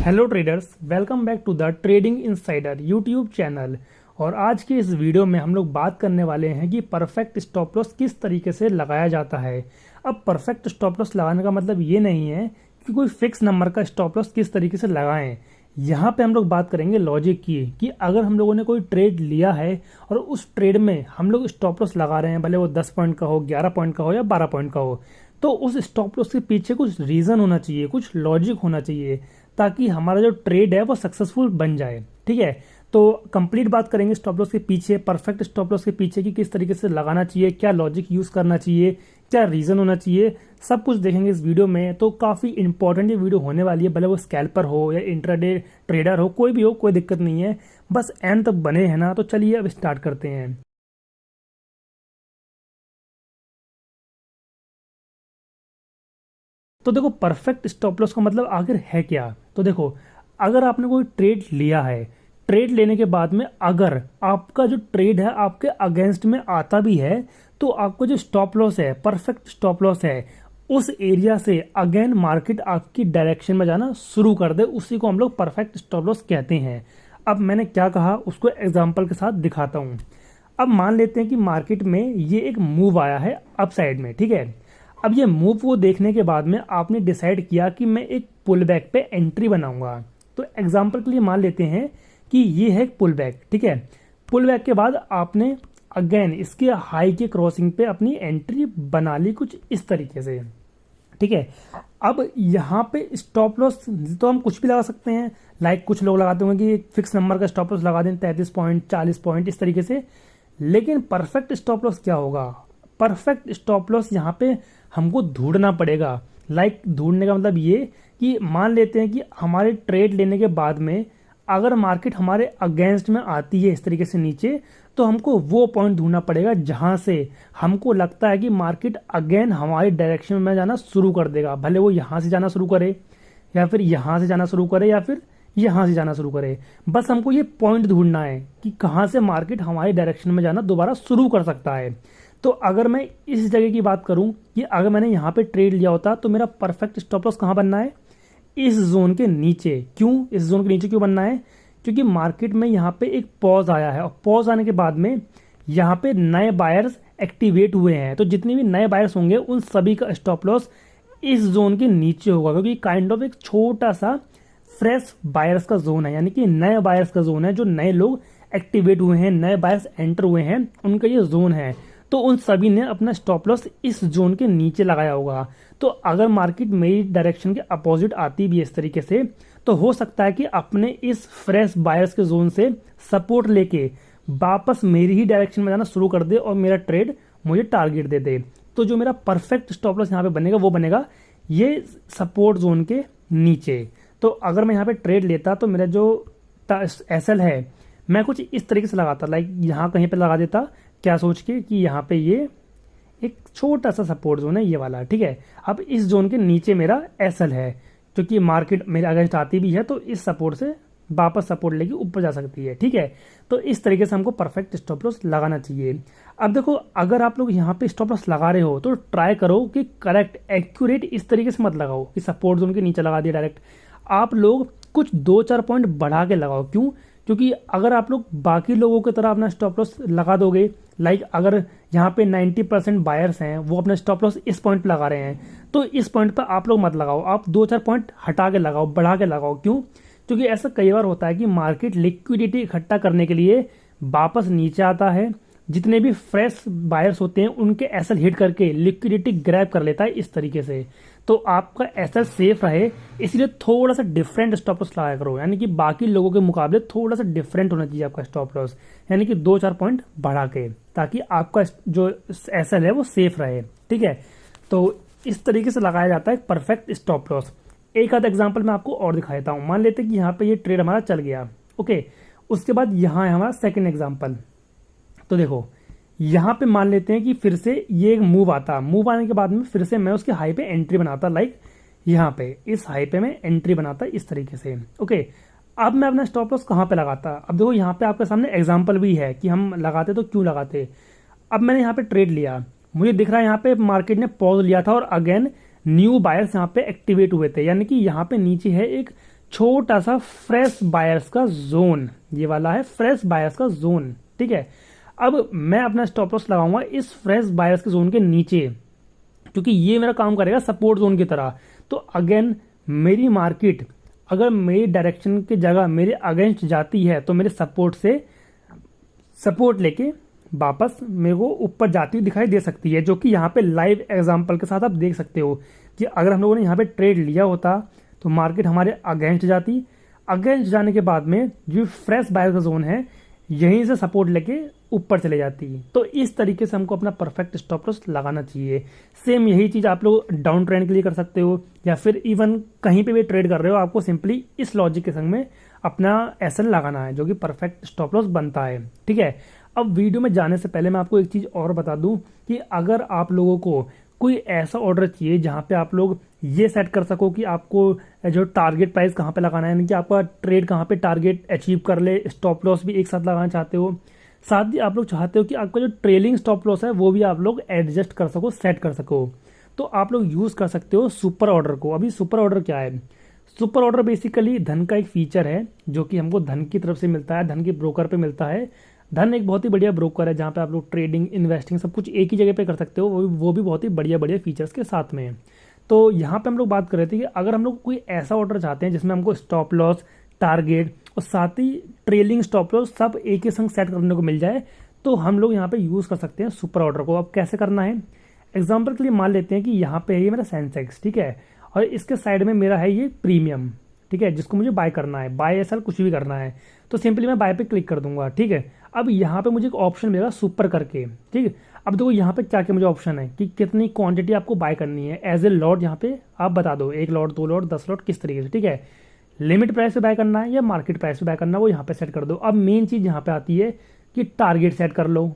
Hello traders, welcome back to the trading insider YouTube channel. और आज की इस वीडियो में हम लोग बात करने वाले हैं कि परफेक्ट स्टॉप लॉस किस तरीके से लगाया जाता है। अब परफेक्ट स्टॉप लॉस लगाने का मतलब ये नहीं है कि कोई फिक्स नंबर का स्टॉप लॉस किस तरीके से लगाएं। यहाँ पे हम लोग बात करेंगे लॉजिक की कि अगर हम लोगों ने कोई ट्रेड लिया है और उस ट्रेड में हम लोग स्टॉप लॉस लगा रहे हैं, भले वो 10 पॉइंट का हो, 11 पॉइंट का हो या 12 पॉइंट का हो, तो उस स्टॉप लॉस के पीछे कुछ रीज़न होना चाहिए, कुछ लॉजिक होना चाहिए ताकि हमारा जो ट्रेड है वो सक्सेसफुल बन जाए। ठीक है, तो कंप्लीट बात करेंगे स्टॉप लॉस के पीछे, परफेक्ट स्टॉप लॉस के पीछे कि किस तरीके से लगाना चाहिए, क्या लॉजिक यूज करना चाहिए, क्या रीजन होना चाहिए, सब कुछ देखेंगे इस वीडियो में। तो काफी इंपॉर्टेंट ये वीडियो होने वाली है, भले वो स्कैल्पर हो या इंट्राडे ट्रेडर हो, कोई भी हो, कोई दिक्कत नहीं है, बस एंड तक बने हैं ना। तो चलिए अब स्टार्ट करते हैं। तो देखो, परफेक्ट स्टॉप लॉस का मतलब आखिर है क्या। तो देखो, अगर आपने कोई ट्रेड लिया है, ट्रेड लेने के बाद में अगर आपका जो ट्रेड है आपके अगेंस्ट में आता भी है, तो आपको जो स्टॉप लॉस है, परफेक्ट स्टॉप लॉस है, उस एरिया से अगेन मार्केट आपकी डायरेक्शन में जाना शुरू कर दे, उसी को हम लोग परफेक्ट स्टॉप लॉस कहते हैं। अब मैंने क्या कहा उसको एग्जाम्पल के साथ दिखाता हूं। अब मान लेते हैं कि मार्केट में ये एक मूव आया है अप साइड में, ठीक है। अब ये मूव को देखने के बाद में आपने डिसाइड किया कि मैं एक पुल बैक पे एंट्री बनाऊंगा। तो एग्जांपल के लिए मान लेते हैं कि ये है एक पुल बैक, ठीक है। पुल बैक के बाद आपने अगेन इसके हाई के क्रॉसिंग पे अपनी एंट्री बना ली कुछ इस तरीके से, ठीक है। अब यहाँ पे स्टॉप लॉस तो हम कुछ भी लगा सकते हैं, लाइक कुछ लोग लगाते होंगे कि एक फिक्स नंबर का स्टॉप लॉस लगा दें, 33 पॉइंट, 40 पॉइंट, इस तरीके से। लेकिन परफेक्ट स्टॉप लॉस क्या होगा? परफेक्ट स्टॉप लॉस यहाँ पे हमको ढूंढना पड़ेगा। लाइक ढूंढने का मतलब ये कि मान लेते हैं कि हमारे ट्रेड लेने के बाद में अगर मार्केट हमारे अगेंस्ट में आती है इस तरीके से नीचे, तो हमको वो पॉइंट ढूंढना पड़ेगा जहां से हमको लगता है कि मार्केट अगेन हमारी डायरेक्शन में जाना शुरू कर देगा। भले वो यहां से जाना शुरू करे या फिर यहां से जाना शुरू करे या फिर यहां से जाना शुरू करे, बस हमको ये पॉइंट ढूंढना है कि कहां से मार्केट हमारी डायरेक्शन में जाना दोबारा शुरू कर सकता है। तो अगर मैं इस जगह की बात करूं कि अगर मैंने यहाँ पे ट्रेड लिया होता तो मेरा परफेक्ट स्टॉप लॉस कहाँ बनना है? इस जोन के नीचे। क्यों इस जोन के नीचे क्यों बनना है? क्योंकि मार्केट में यहाँ पे एक पॉज आया है और पॉज आने के बाद में यहाँ पे नए बायर्स एक्टिवेट हुए हैं। तो जितने भी नए बायर्स होंगे उन सभी का स्टॉप लॉस इस जोन के नीचे होगा, क्योंकि काइंड ऑफ एक छोटा सा फ्रेश बायर्स का जोन है, यानी कि नए बायर्स का जोन है। जो नए लोग एक्टिवेट हुए हैं, नए बायर्स एंटर हुए हैं, उनका ये जोन है। तो उन सभी ने अपना स्टॉप लॉस इस जोन के नीचे लगाया होगा। तो अगर मार्केट मेरी डायरेक्शन के अपोजिट आती भी इस तरीके से, तो हो सकता है कि अपने इस फ्रेश बायर्स के जोन से सपोर्ट लेके वापस मेरी ही डायरेक्शन में जाना शुरू कर दे और मेरा ट्रेड मुझे टारगेट दे दे। तो जो मेरा परफेक्ट स्टॉप लॉस यहाँ पे बनेगा वो बनेगा ये सपोर्ट जोन के नीचे। तो अगर मैं यहाँ पे ट्रेड लेता तो मेरा जो एसएल है मैं कुछ इस तरीके से लगाता, लाइक यहाँ कहीं पे लगा देता, क्या सोच के कि यहाँ पे ये एक छोटा सा सपोर्ट जोन है ये वाला, ठीक है। अब इस जोन के नीचे मेरा एसएल है, क्योंकि मार्केट मेरे अगेंस्ट आती भी है तो इस सपोर्ट से वापस सपोर्ट लेके ऊपर जा सकती है, ठीक है। तो इस तरीके से हमको परफेक्ट स्टॉप लॉस लगाना चाहिए। अब देखो, अगर आप लोग यहाँ पे स्टॉप लॉस लगा रहे हो तो ट्राई करो कि करेक्ट एक्यूरेट इस तरीके से मत लगाओ कि सपोर्ट जोन के नीचे लगा दिया डायरेक्ट। आप लोग कुछ 2-4 पॉइंट बढ़ा के लगाओ। क्यों? क्योंकि अगर आप लोग बाकी लोगों की तरह अपना स्टॉप लॉस लगा दोगे, लाइक अगर यहाँ पे 90% बायर्स हैं, वो अपना स्टॉप लॉस इस पॉइंट पे लगा रहे हैं, तो इस पॉइंट पर आप लोग मत लगाओ, आप 2-4 पॉइंट हटा के लगाओ, बढ़ा के लगाओ। क्यों? क्योंकि ऐसा कई बार होता है कि मार्केट लिक्विडिटी इकट्ठा करने के लिए वापस नीचे आता है, जितने भी फ्रेश बायर्स होते हैं उनके एसएल हिट करके लिक्विडिटी ग्रैब कर लेता है इस तरीके से। तो आपका एसएल सेफ रहे, इसलिए थोड़ा सा डिफरेंट स्टॉप लॉस लगाया करो, यानी कि बाकी लोगों के मुकाबले थोड़ा सा डिफरेंट होना चाहिए आपका स्टॉप लॉस, यानी कि 2-4 पॉइंट बढ़ा के, ताकि आपका जो एसएल है वो सेफ रहे, ठीक है। तो इस तरीके से लगाया जाता है परफेक्ट स्टॉप लॉस। एक आध एग्जाम्पल मैं आपको और दिखा देता हूं। मान लेते हैं कि यहाँ पे ये ट्रेड हमारा चल गया, ओके। उसके बाद यहाँ है हमारा सेकेंड एग्जाम्पल। तो देखो, यहाँ पे मान लेते हैं कि फिर से ये एक मूव आता, मूव आने के बाद में फिर से मैं उसके हाई पे एंट्री बनाता, लाइक यहाँ पे इस हाई पे मैं एंट्री बनाता इस तरीके से, ओके। अब मैं अपना स्टॉप लॉस कहाँ पे लगाता? अब देखो, यहाँ पे आपके सामने एग्जांपल भी है कि हम लगाते तो क्यों लगाते। अब मैंने यहाँ पे ट्रेड लिया, मुझे दिख रहा है यहाँ पे मार्केट ने पॉज लिया था और अगेन न्यू बायर्स यहाँ पे एक्टिवेट हुए थे, यानी कि यहाँ पे नीचे है एक छोटा सा फ्रेश बायर्स का जोन, ये वाला है फ्रेश बायर्स का जोन, ठीक है। अब मैं अपना स्टॉप लॉस लगाऊंगा इस फ्रेश बायर्स के जोन के नीचे, क्योंकि ये मेरा काम करेगा सपोर्ट जोन की तरह। तो अगेन मेरी मार्केट अगर मेरी डायरेक्शन की जगह मेरे अगेंस्ट जाती है तो मेरे सपोर्ट से सपोर्ट लेके वापस मेरे को ऊपर जाती हुई दिखाई दे सकती है, जो कि यहाँ पे लाइव एग्जांपल के साथ आप देख सकते हो कि अगर हम लोगों ने यहाँ पे ट्रेड लिया होता तो मार्केट हमारे अगेंस्ट जाती, अगेंस्ट जाने के बाद में जो फ्रेश बायर का जोन है यहीं से सपोर्ट लेके ऊपर चले जाती है। तो इस तरीके से हमको अपना परफेक्ट स्टॉप लॉस लगाना चाहिए। सेम यही चीज़ आप लोग डाउन ट्रेंड के लिए कर सकते हो, या फिर इवन कहीं पे भी ट्रेड कर रहे हो, आपको सिंपली इस लॉजिक के संग में अपना एसएल लगाना है, जो कि परफेक्ट स्टॉप लॉस बनता है, ठीक है। अब वीडियो में जाने से पहले मैं आपको एक चीज़ और बता दूं कि अगर आप लोगों को कोई ऐसा ऑर्डर चाहिए जहां पे आप लोग ये सेट कर सको कि आपको जो टारगेट प्राइस कहां पे लगाना है, यानी कि आपका ट्रेड कहां पे टारगेट अचीव कर ले, स्टॉप लॉस भी एक साथ लगाना चाहते हो, साथ ही आप लोग चाहते हो कि आपका जो ट्रेलिंग स्टॉप लॉस है वो भी आप लोग एडजस्ट कर सको, सेट कर सको, तो आप लोग यूज़ कर सकते हो सुपर ऑर्डर को। अभी सुपर ऑर्डर क्या है? सुपर ऑर्डर बेसिकली धन का एक फीचर है जो कि हमको धन की तरफ से मिलता है, धन के ब्रोकर पे मिलता है। धन एक बहुत ही बढ़िया ब्रोकर है जहाँ पे आप लोग ट्रेडिंग, इन्वेस्टिंग सब कुछ एक ही जगह पे कर सकते हो, वो भी बहुत ही बढ़िया बढ़िया फीचर्स के साथ में है। तो यहाँ पे हम लोग बात कर रहे थे कि अगर हम लोग कोई ऐसा ऑर्डर चाहते हैं जिसमें हमको स्टॉप लॉस, टारगेट और साथ ही ट्रेलिंग स्टॉप लॉस सब एक ही संग सेट करने को मिल जाए, तो हम लोग यहाँ पे यूज़ कर सकते हैं सुपर ऑर्डर को। अब कैसे करना है, एग्जाम्पल के लिए मान लेते हैं कि यहाँ पे है ये मेरा सेंसेक्स, ठीक है, और इसके साइड में मेरा है ये प्रीमियम, ठीक है, जिसको मुझे बाय करना है, बाय एसएल कुछ भी करना है, तो सिंपली मैं बाय पे क्लिक कर दूंगा, ठीक है। अब यहाँ पे मुझे एक ऑप्शन मिलेगा सुपर करके, ठीक है। अब देखो यहाँ पे क्या क्या मुझे ऑप्शन है कि कितनी क्वांटिटी आपको बाय करनी है एज ए लॉट, यहाँ पे आप बता दो 1 लॉट, 2 लॉट, 10 लॉट, किस तरीके से, ठीक है। लिमिट प्राइस पे बाय करना है या मार्केट प्राइस पे बाय करना है वो यहाँ पे सेट कर दो। अब मेन चीज़ यहाँ पे आती है कि टारगेट सेट कर लो,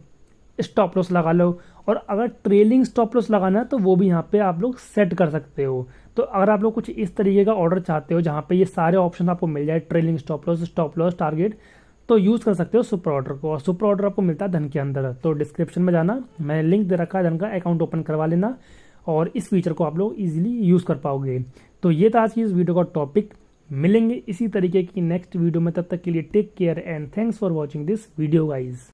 स्टॉप लॉस लगा लो, और अगर ट्रेलिंग स्टॉप लॉस लगाना है तो वो भी यहाँ पे आप लोग सेट कर सकते हो। तो अगर आप लोग कुछ इस तरीके का ऑर्डर चाहते हो जहाँ पे ये सारे ऑप्शन आपको मिल जाए, ट्रेलिंग स्टॉप लॉस टारगेट, तो यूज़ कर सकते हो सुपर ऑर्डर को। और सुपर ऑर्डर आपको मिलता है धन के अंदर, तो डिस्क्रिप्शन में जाना, मैंने लिंक दे रखा है, धन का अकाउंट ओपन करवा लेना और इस फीचर को आप लोग इजीली यूज़ कर पाओगे। तो ये था आज की इस वीडियो का टॉपिक। मिलेंगे इसी तरीके की नेक्स्ट वीडियो में, तब तक के लिए take care and thanks for watching this video guys.